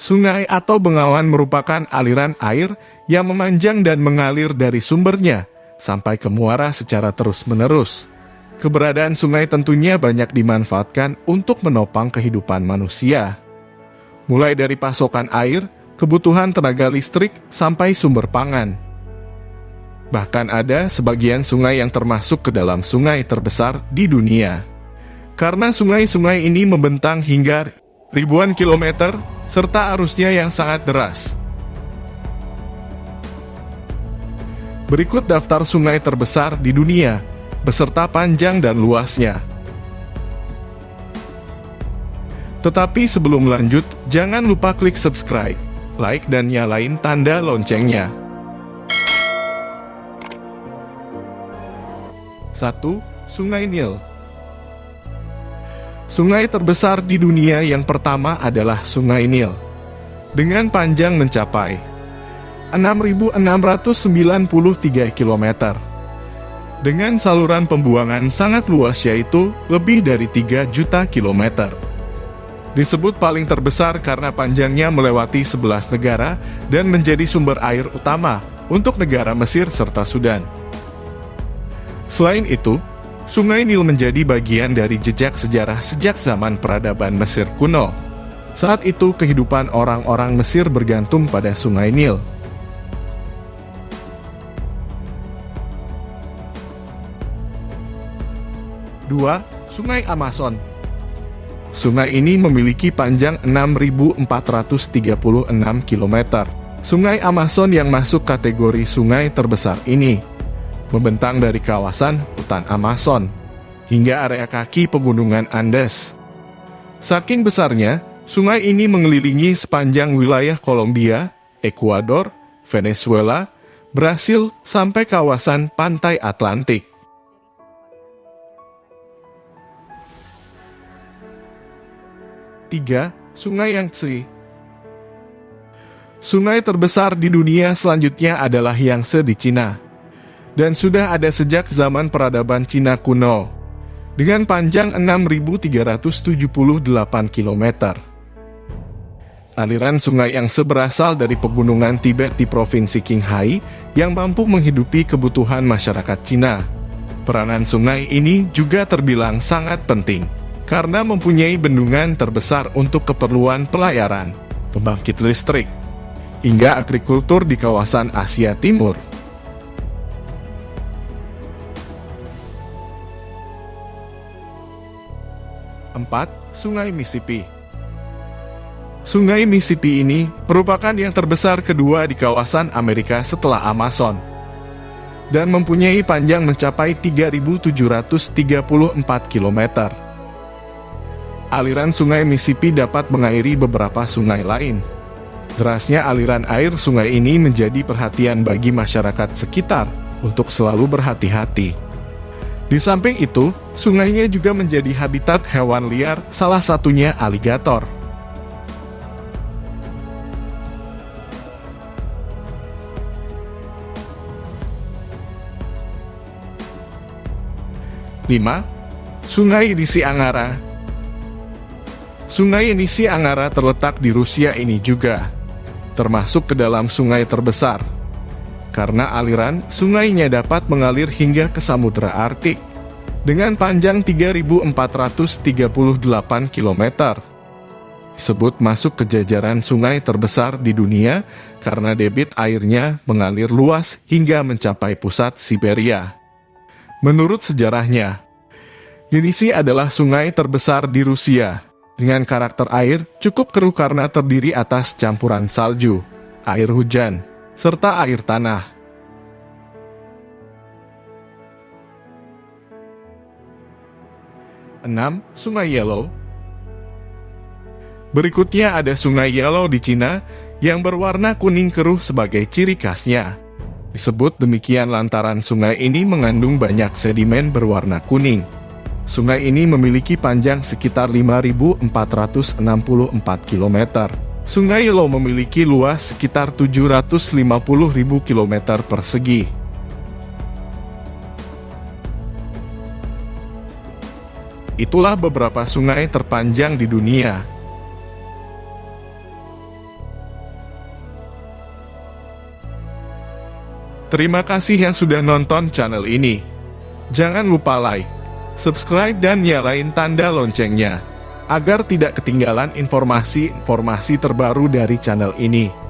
Sungai atau bengawan merupakan aliran air yang memanjang dan mengalir dari sumbernya sampai ke muara secara terus-menerus. Keberadaan sungai tentunya banyak dimanfaatkan untuk menopang kehidupan manusia. Mulai dari pasokan air, kebutuhan tenaga listrik, sampai sumber pangan. Bahkan ada sebagian sungai yang termasuk ke dalam sungai terbesar di dunia. Karena sungai-sungai ini membentang hingga ribuan kilometer, serta arusnya yang sangat deras. Berikut daftar sungai terbesar di dunia, beserta panjang dan luasnya. Tetapi sebelum lanjut, jangan lupa klik subscribe, like, dan nyalain tanda loncengnya. 1. Sungai Nil. Sungai terbesar di dunia yang pertama adalah Sungai Nil, dengan panjang mencapai 6.693 km. Dengan saluran pembuangan sangat luas, yaitu lebih dari 3 juta kilometer. Disebut paling terbesar karena panjangnya melewati 11 negara dan menjadi sumber air utama untuk negara Mesir serta Sudan. Selain itu, Sungai Nil menjadi bagian dari jejak sejarah sejak zaman peradaban Mesir kuno. Saat itu kehidupan orang-orang Mesir bergantung pada Sungai Nil. 2. Sungai Amazon. Sungai ini memiliki panjang 6.436 km. Sungai Amazon yang masuk kategori sungai terbesar ini membentang dari kawasan hutan Amazon hingga area kaki pegunungan Andes. Saking besarnya, sungai ini mengelilingi sepanjang wilayah Kolombia, Ekuador, Venezuela, Brasil, sampai kawasan pantai Atlantik. 3. Sungai Yangtze. Sungai terbesar di dunia selanjutnya adalah Yangtze di Cina, dan sudah ada sejak zaman peradaban Cina kuno, dengan panjang 6.378 km. Aliran sungai Yangtze berasal dari pegunungan Tibet di Provinsi Qinghai yang mampu menghidupi kebutuhan masyarakat Cina. Peranan sungai ini juga terbilang sangat penting, karena mempunyai bendungan terbesar untuk keperluan pelayaran, pembangkit listrik, hingga agrikultur di kawasan Asia Timur. 4. Sungai Mississippi. Sungai Mississippi ini merupakan yang terbesar kedua di kawasan Amerika setelah Amazon, dan mempunyai panjang mencapai 3.734 km. Aliran sungai Mississippi dapat mengairi beberapa sungai lain. Derasnya aliran air sungai ini menjadi perhatian bagi masyarakat sekitar untuk selalu berhati-hati. Di samping itu, sungainya juga menjadi habitat hewan liar, salah satunya aligator. 5. Sungai Yenisei Angara. Sungai Yenisei Angara terletak di Rusia ini juga, termasuk ke dalam sungai terbesar, karena aliran sungainya dapat mengalir hingga ke Samudra Arktik, dengan panjang 3.438 km. Disebut masuk ke jajaran sungai terbesar di dunia karena debit airnya mengalir luas hingga mencapai pusat Siberia. Menurut sejarahnya, Yenisei adalah sungai terbesar di Rusia, dengan karakter air cukup keruh karena terdiri atas campuran salju, air hujan, serta air tanah. 6. Sungai Yellow. Berikutnya ada Sungai Yellow di Cina yang berwarna kuning keruh sebagai ciri khasnya. Disebut demikian lantaran sungai ini mengandung banyak sedimen berwarna kuning. Sungai ini memiliki panjang sekitar 5.464 km. Sungai Yellow memiliki luas sekitar 750.000 km persegi. Itulah beberapa sungai terpanjang di dunia. Terima kasih yang sudah nonton channel ini. Jangan lupa like, subscribe dan nyalain tanda loncengnya, agar tidak ketinggalan informasi-informasi terbaru dari channel ini.